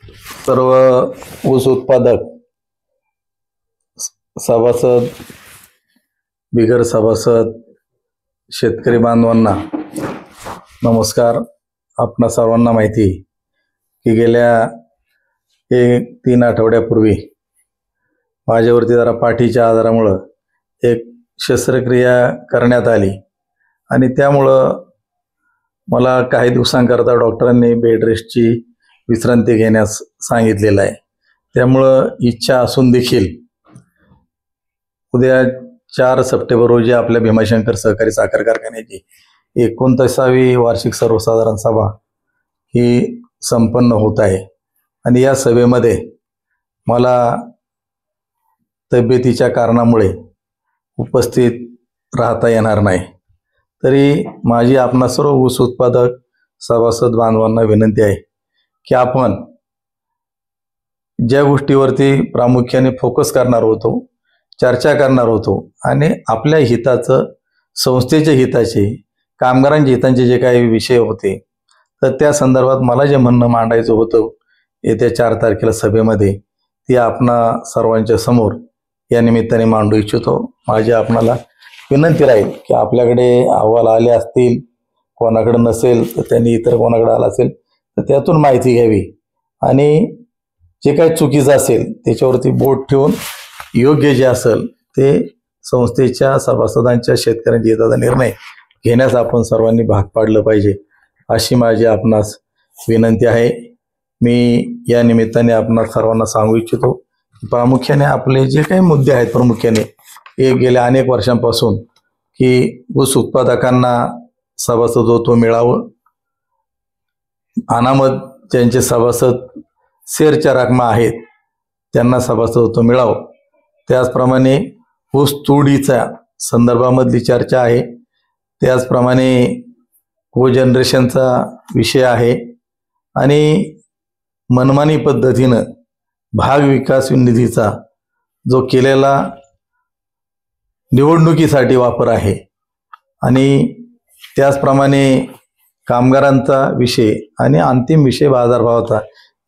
सर्व ऊस उत्पादक सभासद, बिगर सभासद, शेतकरी बांधवांना नमस्कार. आपणा सर्वांना माहिती आहे की गेल्या 3 आठवड्यापूर्वी माझ्यावरती जरा पाठीच्या आजारामुळं एक शस्त्रक्रिया करण्यात आली आणि त्यामुळं मला काही दिवसांकरता डॉक्टरांनी बेड रेस्टची विश्रांती घेण्यास सांगितलेलं आहे. त्यामुळं इच्छा असून देखील उद्या 4 सप्टेंबर रोजी आपल्या भीमाशंकर सहकारी साखर कारखान्याची 29वी वार्षिक सर्वसाधारण सभा ही संपन्न होत आहे आणि या सभेमध्ये मला तब्येतीच्या कारणामुळे उपस्थित राहता येणार नाही. तरी माझी आपणा सर्व ऊस उत्पादक सभासद बांधवांना विनंती आहे की आपण ज्या गोष्टीवरती प्रामुख्याने फोकस करणार होतो, चर्चा करणार होतो आणि आपल्या हिताचं, संस्थेच्या हिताचे, कामगारांच्या हितांचे जे काही विषय होते तर त्या संदर्भात मला जे म्हणणं मांडायचं होतं येत्या 4 तारखेला सभेमध्ये ती आपणा सर्वांच्या समोर या निमित्ताने मांडू इच्छितो. माझी आपणाला विनंती राहील की आपल्याकडे अहवाल आले असतील, कोणाकडे नसेल तर त्यांनी इतर कोणाकडे आला असेल तर त्यातून माहिती घ्यावी आणि जे काही चुकीचं असेल त्याच्यावरती बोट ठेवून योग्य जे असेल ते संस्थेच्या सभासदांच्या, शेतकऱ्यांच्या हिताचा निर्णय घेण्यास आपण सर्वांनी भाग पाडलं पाहिजे अशी माझी आपणास विनंती आहे. मी या निमित्ताने आपणास सर्वांना सांगू इच्छितो प्रामुख्याने आपले जे काही मुद्दे आहेत, प्रामुख्याने एक गेल्या अनेक वर्षांपासून की ऊस उत्पादकांना सभासदत्व मिळावं, अनामत ज्यांचे सभासद शेअरच्या रकमा आहेत त्यांना सभासदत्व मिळावं. त्याचप्रमाणे ऊस तोडीच्या संदर्भामधली चर्चा आहे. त्याचप्रमाणे कोजनरेशनचा विषय आहे आणि मनमानी पद्धतीनं भाग विकास निधीचा जो केलेला निवडणुकीसाठी वापर आहे आणि त्याचप्रमाणे कामगारांचा विषय आणि अंतिम विषय बाजारभावाचा,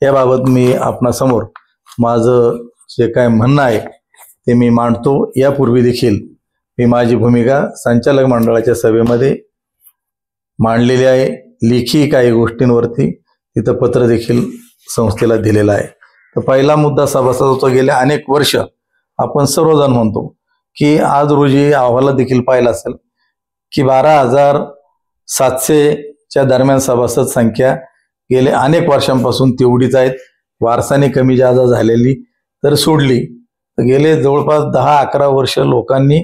याबाबत मी आपणासमोर माझं जे काय म्हणणं आहे ते मी मांडतो. यापूर्वी देखील मी माझी भूमिका संचालक मंडळाच्या सभेमध्ये मांडलेली आहे. लेखी काही गोष्टींवरती तिथं पत्र देखील संस्थेला दिलेलं आहे. तर पहिला मुद्दा सभासदत्व गेल्या अनेक वर्ष आपण सर्वजण म्हणतो की आज रोजी अहवालात देखील पाहिलं असेल की 12,700च्या दरम्यान सभासद संख्या गेल्या अनेक वर्षांपासून तेवढीच आहेत. वारसाने कमी जादा झालेली तर सोडली तर गेले जवळपास 10-11 वर्ष लोकांनी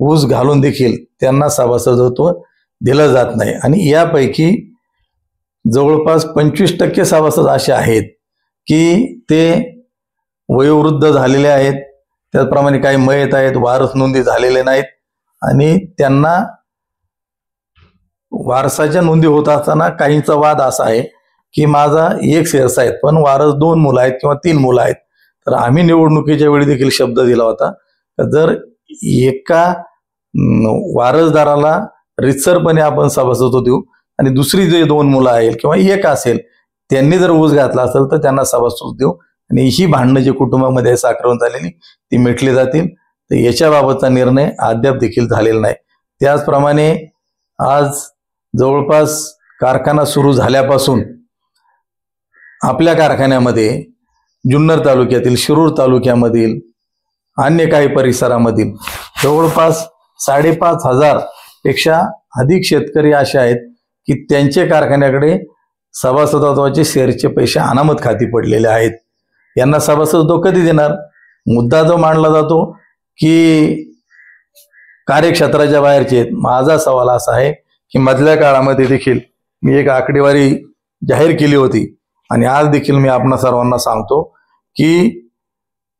ऊस घालून देखील त्यांना सभासदत्व दिलं जात नाही आणि यापैकी जवळपास 25% सभासद असे आहेत की ते वयोवृद्ध झालेले आहेत. त्याचप्रमाणे काही मयत आहेत, वारस नोंदी झालेले नाहीत आणि त्यांना वारसाच्या नोंदी होत असताना काहींचा वाद असा आहे की माझा एक शेअर्स आहेत पण वारस 2 मुलं आहेत किंवा 3 मुलं आहेत. तर आम्ही निवडणुकीच्या वेळी देखील शब्द दिला होता जर एका वारसदाराला रितसरपणे आपण सभासदत्व देऊ आणि दुसरी जे 2 मुलं आहेत किंवा एक असेल त्यांनी जर ऊस घातला असेल तर त्यांना सभासदत्व देऊ आणि ही भांडणं जी कुटुंबामध्ये साखरवून झालेली ती मिटली जातील. तर याच्याबाबतचा निर्णय अद्याप देखील झालेला नाही. त्याचप्रमाणे आज जवळपास कारखाना सुरू झाल्यापासून आपल्या कारखान्यामध्ये जुन्नर तालुक्यातील, शिरूर तालुक्यामधील, अन्य काही परिसरामधील जवळपास 5,500 पेक्षा अधिक शेतकरी असे आहेत की त्यांचे कारखान्याकडे सभासदत्वाचे शेअरचे पैसे अनामत खाती पडलेले आहेत. यांना सभासदत्व कधी देणार? मुद्दा जो मांडला जातो की कार्यक्षेत्राच्या बाहेरचे. माझा सवाल असा आहे की मधल्या काळामध्ये देखील मी एक आकडेवारी जाहीर केली होती आणि आज देखील मी आपणा सर्वांना सांगतो की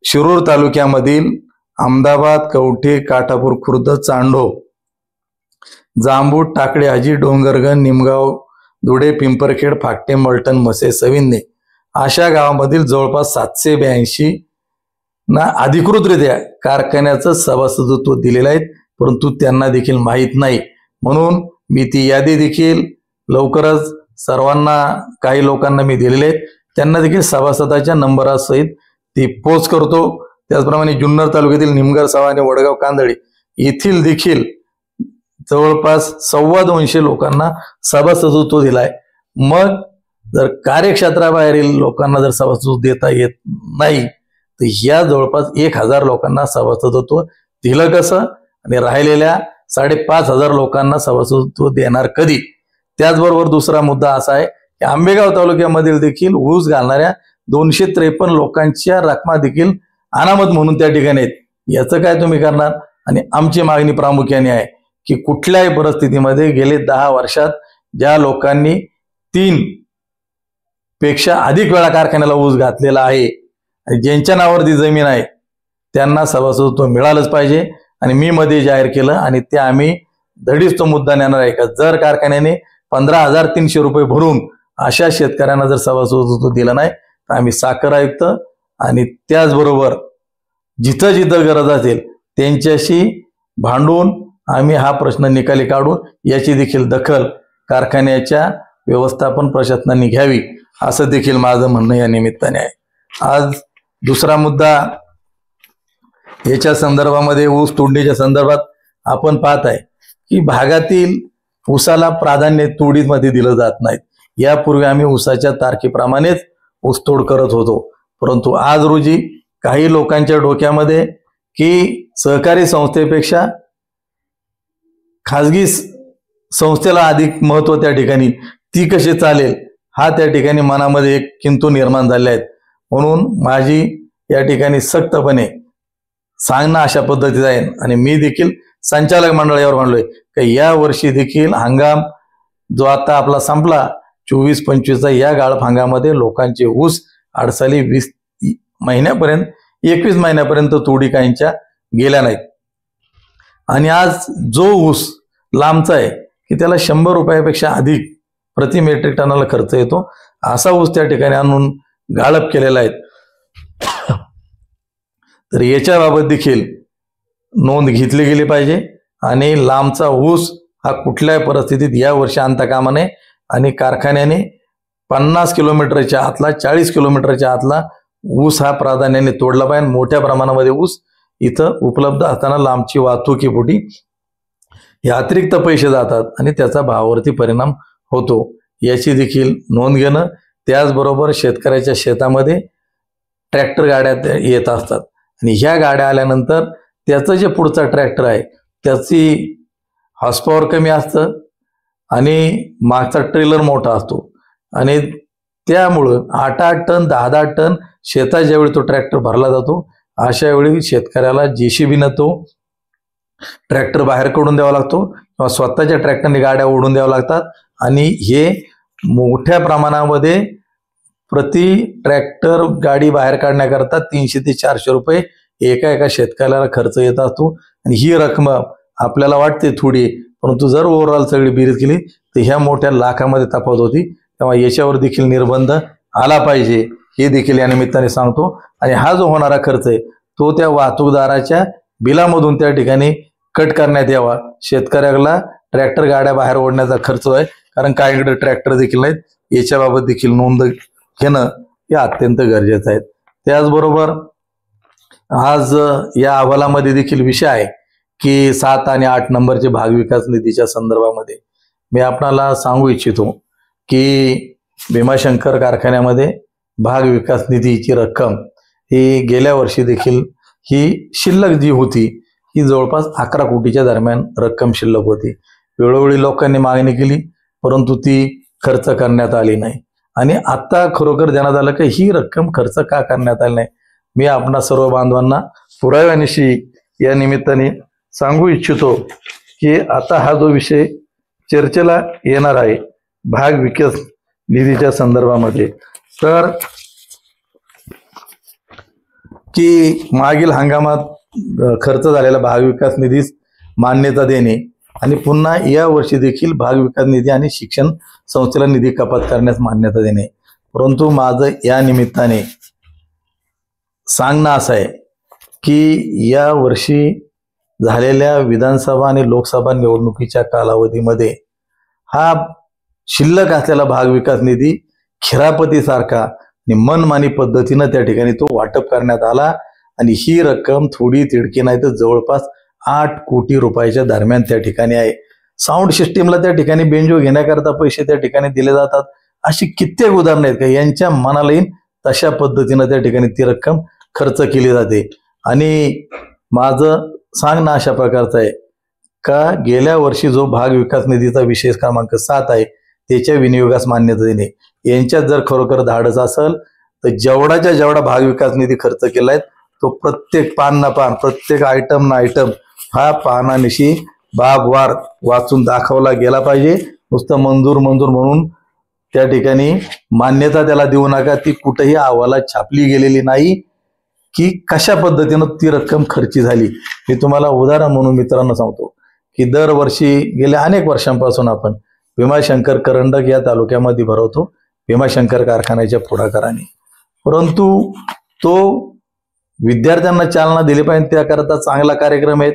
शिरूर तालुक्यामधील अहमदाबाद, कवठे, काठापूर, खुर्द, चांडो, जांबूड, टाकडे, आजी, डोंगरगण, निमगाव, धुळे, पिंपरखेड, फाकटे, मलटण, मसे, सविन्ने अशा गावामधील जवळपास 782 ना अधिकृतरित्या कारखान्याचं सभासदत्व दिलेलं आहे परंतु त्यांना देखील माहीत नाही. म्हणून मी ती यादी देखील लवकरच सर्वांना, काही लोकांना मी दिलेले आहेत. त्यांना देखील सभासदाच्या नंबरासहित ती पोच करतो। त्याचप्रमाणे जुन्नर तालुक्यातील निमगर सावा आणि वडगाव कांदळी येथील देखील जवळपास 250 लोकांना सभासदत्व दिलाय। मग जर कार्यक्षेत्राबाहेरील लोकांना जर सभासदत्व देता येत नाही तर या जवळपास 1000 लोकांना सभासदत्व दिलं कसं आणि राहिलेल्या 5500 लोकांना सभासदत्व देणार कधी? त्याचबरोबर दुसरा मुद्दा असा आहे की आंबेगाव तालुक्यामधील देखील ऊस घालणाऱ्या 253 लोकांच्या रकमा देखील अनामत म्हणून त्या ठिकाणी आहेत। याचं काय तुम्ही करणार? आणि आमची मागणी प्रामुख्याने आहे की कुठल्याही परिस्थितीमध्ये गेले 10 वर्षात ज्या लोकांनी 3 पेक्षा अधिक वेळा कारखान्याला ऊस घातलेला आहे आणि ज्यांच्या नावावरती जमीन आहे त्यांना सभासदत्व मिळालंच पाहिजे। आणि मी मध्ये जाहीर केलं आणि ते आम्ही धडीच तो मुद्दा नेणार आहे का जर कारखान्याने 15,300 रुपये भरून अशा शेतकऱ्यांना जर सभासदत्व दिलं नाही तर आम्ही साखर आयुक्त आणि त्याचबरोबर जिथं जिथं गरज असेल त्यांच्याशी भांडून आम्ही हा प्रश्न निकाली काढू। याची देखील दखल कारखान्याच्या व्यवस्थापन प्रशासनाने घ्यावी असं देखील माझं म्हणणं या निमित्ताने आहे। आज दुसरा मुद्दा याच्या संदर्भामध्ये ऊस तोडणीच्या संदर्भात आपण पाहत आहे की भागातील ऊसाला प्राधान्य तोडीमध्ये दिलं जात नाही। यापूर्वी आम्ही ऊसाच्या तारखेप्रमाणेच ऊसतोड करत होतो, परंतु आज रोजी काही लोकांच्या डोक्यामध्ये की सहकारी संस्थेपेक्षा खाजगी संस्थेला अधिक महत्व त्या ठिकाणी ती कशी चालेल हा त्या ठिकाणी मनामध्ये एक किंतु निर्माण झाले आहेत। म्हणून माझी या ठिकाणी सक्तपणे सांगणं अशा पद्धतीचं आहे आणि मी देखील संचालक मंडळावर म्हणलोय की या वर्षी देखील हंगाम जो आता आपला संपला 24-25चा या गाळप हंगामामध्ये लोकांचे ऊस अडसाली 20 महिन्यापर्यंत 21 महिन्यापर्यंत तोडी काहींच्या गेल्या नाहीत। आणि आज जो ऊस लांबचा आहे की त्याला 100 रुपयापेक्षा अधिक प्रति मेट्रिक टनाला खर्च येतो असा ऊस त्या ठिकाणी आणून गाळप केलेला आहे। तर याच्याबाबत देखील नोंद घेतली गेली पाहिजे आणि लांबचा ऊस हा कुठल्याही परिस्थितीत या वर्षी आणता कामा नये आणि कारखान्याने 50 किलोमीटरच्या आतला 40 किलोमीटरच्या आतला ऊस हा प्राधान्याने तोडला पाहिजे। मोठ्या प्रमाणामध्ये ऊस इथं उपलब्ध असताना लांबची वाहतुकीपोटी हे अतिरिक्त पैसे जातात आणि त्याचा भावावरती परिणाम होतो, याची देखील नोंद घेणं। त्याचबरोबर शेतकऱ्याच्या शेतामध्ये ट्रॅक्टर गाड्या येत असतात आणि ह्या गाड्या आल्यानंतर त्याचं जे पुढचा ट्रॅक्टर आहे त्याची हॉर्स पॉवर कमी असतं आणि मागचा ट्रेलर मोठा असतो आणि त्यामुळं 8-8 टन 10-10 टन शेतात ज्यावेळी तो ट्रॅक्टर भरला जातो अशा वेळी शेतकऱ्याला JCBनं तो ट्रॅक्टर बाहेर काढून द्यावा लागतो किंवा स्वतःच्या ट्रॅक्टरने गाड्या ओढून द्याव्या लागतात आणि हे मोठ्या प्रमाणामध्ये प्रति ट्रॅक्टर गाडी बाहेर काढण्याकरता 300 ते 400 रुपये एका शेतकऱ्याला खर्च येत असतो। आणि ही रक्कम आपल्याला वाटते थोडी, परंतु जर ओव्हरऑल सगळी बेरीज केली तर ह्या मोठ्या लाखामध्ये तफावत होती। तेव्हा याच्यावर देखील निर्बंध आला पाहिजे हे देखील या निमित्ताने सांगतो। आणि हा जो होणारा खर्च आहे तो त्या वाहतूकदाराच्या बिलामधून त्या ठिकाणी कट करण्यात यावा। शेतकऱ्याला ट्रॅक्टर गाड्या बाहेर ओढण्याचा खर्च आहे, कारण काहीकडे ट्रॅक्टर देखील नाहीत, याच्याबाबत देखील नोंद घेणं हे अत्यंत गरजेचं आहे। त्याचबरोबर आज या अहवालामध्ये देखील विषय आहे की 7 आणि 8 नंबरचे भाग विकास निधीच्या संदर्भामध्ये मी आपणाला सांगू इच्छितो की भीमाशंकर कारखान्यामध्ये भाग विकास निधीची रक्कम ही गेल्या वर्षी देखील ही शिल्लक जी होती ही जवळपास 11 कोटीच्या दरम्यान रक्कम शिल्लक होती। वेळोवेळी लोकांनी मागणी केली परंतु ती खर्च करण्यात आली नाही आणि आता खरोखर ध्यानात आलं की ही रक्कम खर्च का करण्यात आली नाही। मी आपणा सर्व बांधवांना पुराव्यानिशी या निमित्ताने सांगू इच्छितो की आता हा जो विषय चर्चेला येणार आहे भाग विकास निधीच्या संदर्भामध्ये, तर की मागील हंगामात खर्च झालेला भाग विकास निधीस मान्यता देणे आणि पुन्हा या वर्षी देखील भाग विकास निधी आणि शिक्षण संस्थेला निधी कपात करण्यास मान्यता देणे। परंतु माझं या निमित्ताने सांगणं असं आहे की या वर्षी झालेल्या विधानसभा आणि लोकसभा निवडणुकीच्या कालावधीमध्ये हा शिल्लक असलेला भाग विकास निधी खिरापतीसारखा आणि मनमानी पद्धतीनं त्या ठिकाणी तो वाटप करण्यात आला आणि ही रक्कम थोडी तिडकी नाही तर जवळपास 8 कोटी रुपयाच्या दरम्यान त्या ठिकाणी आहे. साऊंड सिस्टीमला त्या ठिकाणी बेंजो घेण्याकरता पैसे त्या ठिकाणी दिले जातात. अशी कित्येक उदाहरणं आहेत का यांच्या मनाला येईल तशा पद्धतीनं त्या ठिकाणी ती रक्कम खर्च केली जाते. आणि माझं सांगणं अशा प्रकारचं आहे का गेल्या वर्षी जो भाग विकास निधीचा विशेष क्रमांक 7 आहे त्याच्या विनियोगास मान्यता देणे यांच्यात जर खरोखर धाडस असेल तर जेवढा भाग विकास निधी खर्च केलाय तो प्रत्येक पान ना पान, प्रत्येक आयटम ना आयटम हा पानानिशी बाबवार वाचून दाखवला गेला पाहिजे. नुसतं मंजूर म्हणून त्या ठिकाणी मान्यता त्याला देऊ नका. ती कुठेही अहवालात छापली गेलेली नाही की कशा पद्धतीनं ती रक्कम खर्ची झाली. मी तुम्हाला उदाहरण म्हणून मित्रांनो सांगतो की दरवर्षी गेल्या अनेक वर्षांपासून आपण भीमाशंकर करंडक या तालुक्यामध्ये भरवतो भीमाशंकर कारखान्याच्या पुढाकाराने. परंतु तो विद्यार्थ्यांना चालना दिली पाहिजे त्याकरता चांगला कार्यक्रम आहे,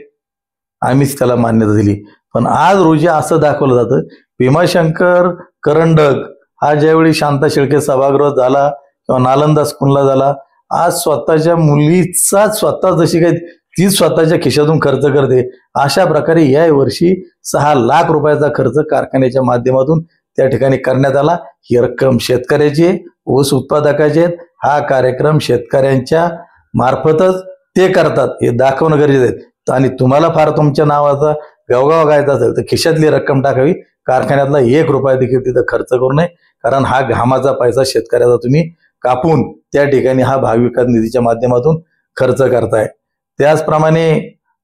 आम्हीच त्याला मान्यता दिली. पण आज रोजी असं दाखवलं जातं भीमाशंकर करंडक हा ज्यावेळी शांता शेळके सभागृह झाला किंवा नालंदा स्कूलला झाला, आज स्वतःच्या मुलीचा स्वतः जशी काही ती स्वतःच्या खिशातून खर्च करते अशा प्रकारे या वर्षी 6 लाख रुपयाचा खर्च कारखान्याच्या माध्यमातून त्या ठिकाणी करण्यात आला. ही रक्कम शेतकऱ्याची, ऊस उत्पादकाची आहेत. हा कार्यक्रम शेतकऱ्यांच्या मार्फतच ते करतात हे दाखवणं गरजेचं आहे. आणि तुम्हाला फार तुमच्या नावाचा गवगाव गायचा असेल तर खिशातली रक्कम टाकावी, कारखान्यातला 1 रुपया देखील तिथं खर्च करू नये. कारण हा घामाचा पैसा शेतकऱ्याचा तुम्ही कापून त्या ठिकाणी हा भाग विकास निधीच्या माध्यमातून खर्च करताय. त्याचप्रमाणे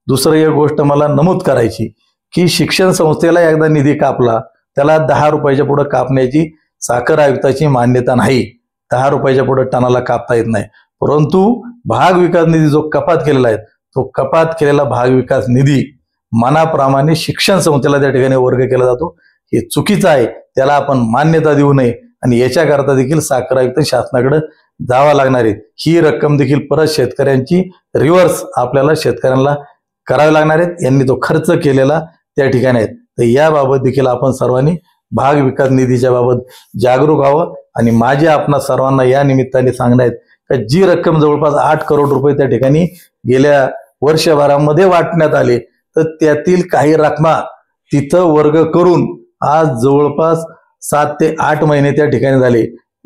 दुसरं एक गोष्ट मला नमूद करायची की शिक्षण संस्थेला एकदा निधी कापला त्याला 10 रुपयाच्या पुढे कापण्याची साखर आयुक्ताची मान्यता नाही. 10 रुपयाच्या पुढे टनाला कापता येत नाही. परंतु भाग विकास निधी जो कपात केलेला आहे तो कपात केलेला भाग विकास निधी मनाप्रमाणे शिक्षण संस्थेला त्या ठिकाणी वर्ग केला जातो. हे चुकीचं आहे, त्याला आपण मान्यता देऊ नये आणि याच्याकरता देखील साखर आयुक्त शासनाकडे जावा लागणार आहे. ही रक्कम देखील परत शेतकऱ्यांची रिव्हर्स आपल्याला शेतकऱ्यांना करावे लागणार आहेत. यांनी तो खर्च केलेला त्या ठिकाणी आहे. तर याबाबत देखील आपण सर्वांनी भाग विकास निधीच्या बाबत जागरूक व्हावं. आणि माझे आपणा सर्वांना या निमित्ताने सांगणं आहे का जी रक्कम जवळपास 8 करोड रुपये त्या ठिकाणी गेल्या वर्षभरामध्ये वाटण्यात आले तर त्यातील काही रकमा तिथं वर्ग करून आज जवळपास 7 ते 8 महिने त्या ठिकाणी झाले.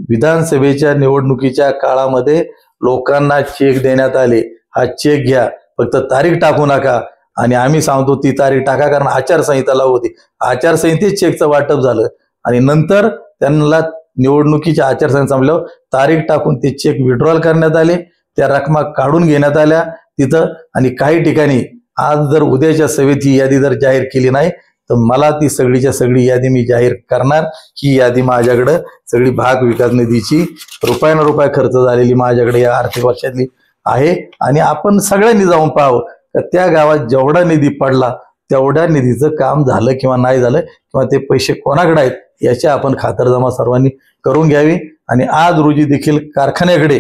विधानसभेच्या निवडणुकीच्या काळामध्ये लोकांना चेक देण्यात आले. हा चेक घ्या, फक्त तारीख टाकू नका. आणि आम्ही सांगतो ती तारीख टाका कारण आचारसंहिता लागू होती. आचारसंहितेत चेकचं वाटप झालं आणि नंतर त्यांना निवडणुकीच्या आचारसंहिता संपल्यावर तारीख टाकून ते चेक विड्रॉल करण्यात आले. त्या रकमा काढून घेण्यात आल्या तिथं. आणि काही ठिकाणी आज जर उद्याच्या सभेत ही यादी जर जाहीर केली नाही तर मला ती सगळीच्या सगळी यादी मी जाहीर करणार. ही यादी माझ्याकडे सगळी भाग विकास निधीची रुपयानं रुपया खर्च झालेली माझ्याकडे या आर्थिक वर्षातली आहे. आणि आपण सगळ्यांनी जाऊन पाहावं तर त्या गावात जेवढा निधी पडला तेवढ्या निधीचं काम झालं किंवा नाही झालं किंवा ते पैसे कोणाकडे आहेत याची आपण खातरजमा सर्वांनी करून घ्यावी. आणि आज रोजी देखील कारखान्याकडे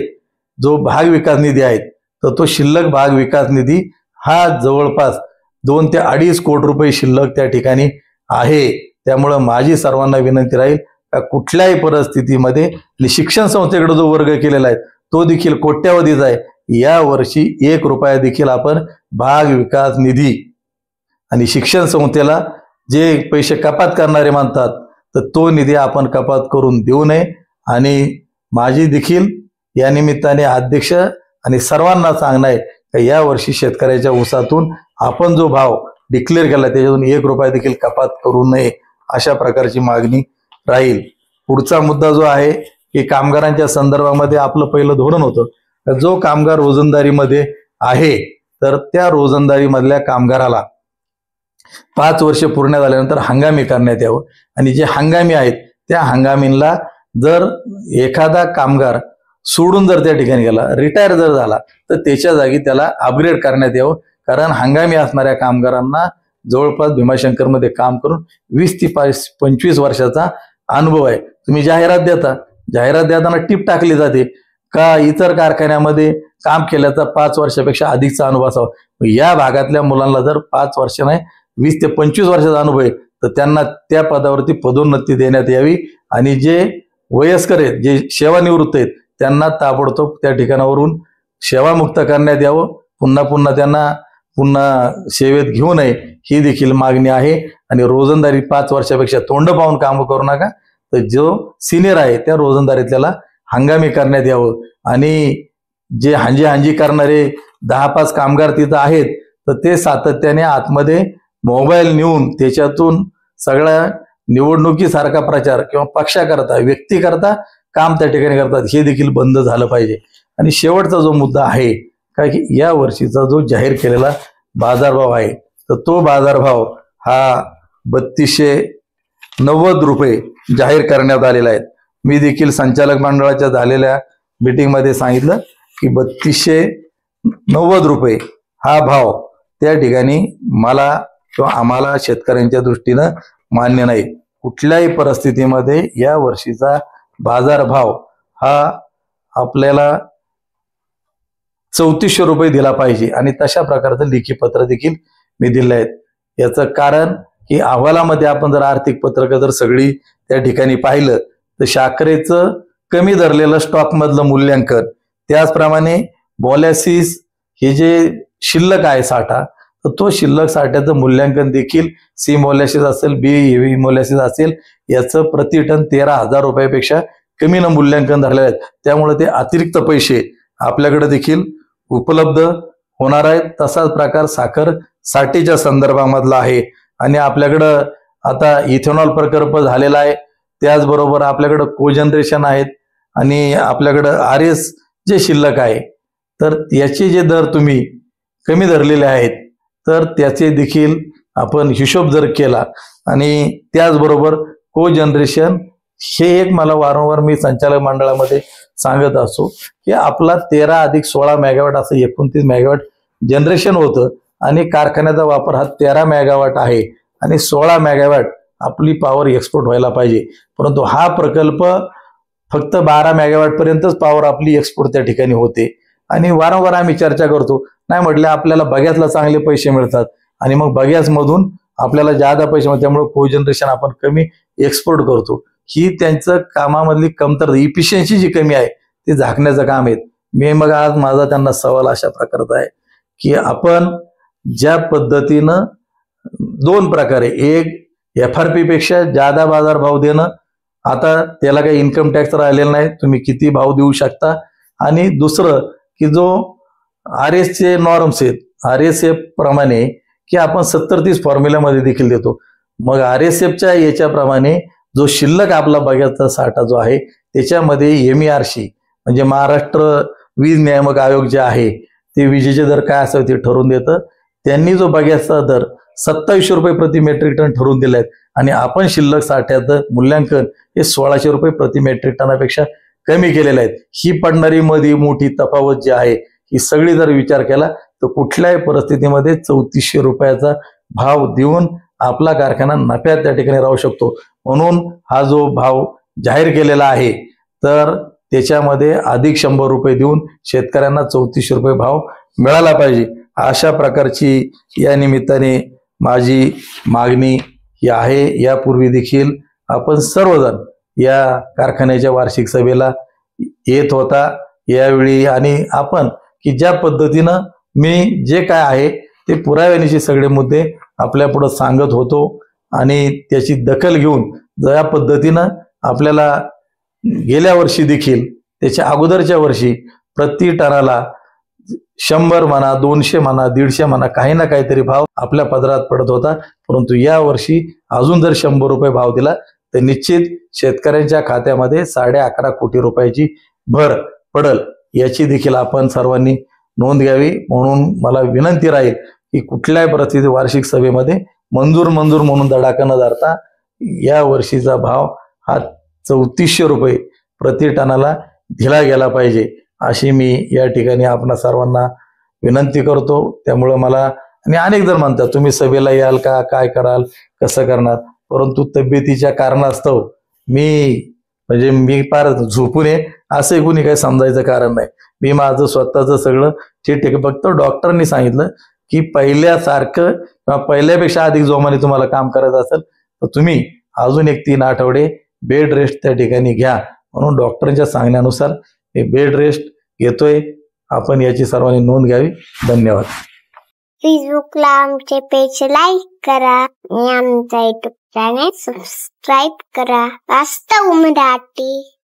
जो भाग विकास निधी आहे तर तो शिल्लक भाग विकास निधी हा जवळपास 2 ते 2.5 कोटी रुपये शिल्लक त्या ठिकाणी आहे. त्यामुळं माझी सर्वांना विनंती राहील का कुठल्याही परिस्थितीमध्ये शिक्षण संस्थेकडे जो वर्ग केलेला आहे तो देखील कोट्यावधीचा आहे. या वर्षी 1 रुपया देखील आपण भाग विकास निधी आणि शिक्षण संस्थेला जे पैसे कपात करणारे मानतात तर तो निधी आपण कपात करून देऊ नये. आणि माझी देखील या निमित्ताने अध्यक्ष आणि सर्वांना सांगणं आहे की या वर्षी शेतकऱ्याच्या ऊसातून आपण जो भाव डिक्लेअर केला त्याच्यातून 1 रुपया देखील कपात करू नये अशा प्रकारची मागणी राहील. पुढचा मुद्दा जो आहे की कामगारांच्या संदर्भामध्ये आपलं पहिलं धोरण होतं जो कामगार रोजंदारीमध्ये आहे तर त्या रोजंदारी मधल्या कामगाराला 5 वर्ष पूर्ण झाल्यानंतर हंगामी करण्यात यावं. आणि जे हंगामी आहेत त्या हंगामीला जर एखादा कामगार सोडून जर त्या ठिकाणी गेला, रिटायर जर झाला तर त्याच्या जागी त्याला अपग्रेड करण्यात यावं. कारण हंगामी असणाऱ्या कामगारांना जवळपास भीमाशंकरमध्ये काम करून 20 ते 25 वर्षाचा अनुभव आहे. तुम्ही जाहिरात देता, जाहिरात देताना टीप टाकली जाते का इतर कारखान्यामध्ये काम केल्याचा 5 वर्षापेक्षा अधिकचा अनुभव असावा. या भागातल्या मुलांना जर 5 वर्ष नाही 20 ते 25 वर्षाचा अनुभव आहे तर त्यांना त्या पदावरती पदोन्नती देण्यात यावी. आणि जे वयस्कर आहेत जे सेवानिवृत्त आहेत त्यांना ताबडतोब त्या ठिकाणावरून सेवामुक्त करण्यात यावं, पुन्हा त्यांना सेवेत घेऊ नये ही देखील मागणी आहे. आणि रोजंदारी 5 वर्षापेक्षा तोंड पाहून काम करू नका, तर जो सिनियर आहे त्या रोजंदारीत त्याला हंगामी करण्यात यावं. आणि जे हांजी करणारे 10-5 कामगार तिथं आहेत, तर ते सातत्याने आतमध्ये मोबाईल नेऊन त्याच्यातून सगळ्या निवडणुकीसारखा प्रचार किंवा पक्षाकरता व्यक्तीकरता काम त्या ठिकाणी करतात, हे देखील बंद झालं पाहिजे. आणि शेवटचा जो मुद्दा आहे काय की या वर्षीचा जो जाहीर केलेला बाजारभाव आहे, तर तो बाजारभाव हा 3290 रुपये जाहीर करण्यात आलेला आहे. मी देखील संचालक मंडळाच्या झालेल्या मीटिंगमध्ये सांगितलं की 3290 रुपये हा भाव त्या ठिकाणी मला किंवा आम्हाला शेतकऱ्यांच्या दृष्टीनं मान्य नाही. कुठल्याही परिस्थितीमध्ये या वर्षीचा बाजारभाव हा आपल्याला 3400 रुपये दिला पाहिजे. आणि तशा प्रकारचं लेखी पत्र देखील मी दिलं आहे. याचं कारण की अहवालामध्ये आपण जर आर्थिक पत्रक जर सगळी त्या ठिकाणी पाहिलं तर साखरेचं कमी धरलेलं स्टॉक मधलं मूल्यांकन, त्याचप्रमाणे मोलॅसिस हे जे शिल्लक आहे साठा, तर तो शिल्लक साठ्याचं मूल्यांकन देखील सी मोलॅसिस असेल, बी हेवी मोलॅसिस असेल, याचं प्रति टन 13,000 रुपयापेक्षा कमी न मूल्यांकन धरलेलं आहे. त्यामुळे ते अतिरिक्त पैसे आपल्याकडे देखील उपलब्ध होणार आहेत. तसाच प्रकार साखर साठीच्या संदर्भामधला आहे. आणि आपल्याकडं आता इथेनॉल प्रकल्प झालेला आहे, त्याचबरोबर आपल्याकडं कोजनरेशन आहेत आणि आपल्याकडं RS जे शिल्लक आहे, तर याचे जे दर तुम्ही कमी धरलेले आहेत, तर त्याचे देखील आपण हिशोब जर केला आणि त्याचबरोबर कोजनरेशन हे एक मला वारंवार मी संचालक मंडळामध्ये सांगत असतो की आपला 13 अधिक 16 मेगावॅट असं 29 मेगावॅट जनरेशन होतं आणि कारखान्याचा वापर हा 13 मेगावॅट आहे आणि 16 मेगावॅट आपली पॉवर एक्सपोर्ट व्हायला पाहिजे. परंतु हा प्रकल्प फक्त 12 मेगावॅट पर्यंतच पॉवर आपली एक्सपोर्ट त्या ठिकाणी होते. आणि वारंवार आम्ही चर्चा करतो, नाही म्हटलं आपल्याला बग्यासला चांगले पैसे मिळतात आणि मग बग्यास मधून आपल्याला जादा पैसे मिळतात, त्यामुळे कोजनरेशन आपण कमी एक्सपोर्ट करतो. ही त्यांचं कामामधली कमतरता, इफिशियन्सी जी कमी आहे ते झाकण्याचं काम आहे. मग आज माझा त्यांना सवाल अशा प्रकारचा आहे की आपण ज्या पद्धतीनं 2 प्रकारे, एक FRP पेक्षा जादा बाजार भाव देणं, आता त्याला काही इन्कम टॅक्स राहिलेला नाही, तुम्ही किती भाव देऊ शकता. आणि दुसरं की जो RS चे नॉर्म्स आहेत, RSF प्रमाणे की आपण 70-30 फॉर्म्युल्यामध्ये देखील देतो. मग RSFच्या याच्याप्रमाणे जो शिल्लक आपला बघायचा साठा जो आहे त्याच्यामध्ये MERC म्हणजे महाराष्ट्र वीज नियामक आयोग जे आहे ते विजेचे दर काय असावे ते ठरवून देतं. त्यांनी जो बघायचा दर 2700 रुपये प्रति मेट्रिक टन ठरवून दिले आहेत आणि आपण शिल्लक साठ्याचं मूल्यांकन हे 1600 रुपये प्रति मेट्रिक टनापेक्षा कमी केलेलं आहे. ही पडणारी मध्ये मोठी तफावत जी आहे ही सगळी जर विचार केला तर कुठल्याही परिस्थितीमध्ये 3400 रुपयाचा भाव देऊन आपला कारखाना नफ्यात त्या ठिकाणी राहू शकतो. म्हणून हा जो भाव जाहीर केलेला आहे तर त्याच्यामध्ये अधिक 100 रुपये देऊन शेतकऱ्यांना 3400 रुपये भाव मिळाला पाहिजे. अशा प्रकारची या निमित्ताने माझी मागणी ही आहे. यापूर्वी देखील आपण सर्वजण या कारखान्याच्या वार्षिक सभेला येत होता यावेळी, आणि आपण की ज्या पद्धतीनं मी जे काय आहे ते पुराव्यानिशी सगळे मुद्दे आपल्या पुढे सांगत होतो आणि त्याची दखल घेऊन ज्या पद्धतीनं आपल्याला गेल्या वर्षी देखील त्याच्या अगोदरच्या वर्षी प्रति टनाला 100 म्हणा, 200 म्हणा, 150 म्हणा, काही ना काहीतरी भाव आपल्या पदरात पडत होता. परंतु या वर्षी अजून जर 100 रुपये भाव दिला तर निश्चित शेतकऱ्यांच्या खात्यामध्ये 11.5 कोटी रुपयाची भर पडल, याची देखील आपण सर्वांनी नोंद घ्यावी. म्हणून मला विनंती राहील की कुठल्याही परिस्थितीत वार्षिक सभेमध्ये मंजूर म्हणून धडाका न धरता या वर्षीचा भाव हा 3400 रुपये प्रति टनाला दिला गेला पाहिजे, अशी मी या ठिकाणी आपणा सर्वांना विनंती करतो. त्यामुळे मला, आणि अनेक जण म्हणतात तुम्ही सभेला याल का, काय कराल, कसं करणार, परंतु तब्येतीच्या कारणास्तव मी फार झोपून आहे असं कुणी काही समजायचं कारण नाही. मी माझं स्वतःचं सगळं ठीक आहे. फक्त डॉक्टरनी सांगितलं की पहिल्यासारखं किंवा पहिल्यापेक्षा अधिक जोमाने तुम्हाला काम करायचं असेल तर तुम्ही अजून 1-3 आठवडे बेड रेस्ट त्या ठिकाणी घ्या. म्हणून डॉक्टरांच्या सांगण्यानुसार मी बेड रेस्ट घेतोय. आपण याची सर्वांनी नोंद घ्यावी. धन्यवाद. फेसबुकला आमचे पेज लाईक करा आणि आमचा युट्यूब चॅनेल सबस्क्राईब करा. वास्तव मराठी.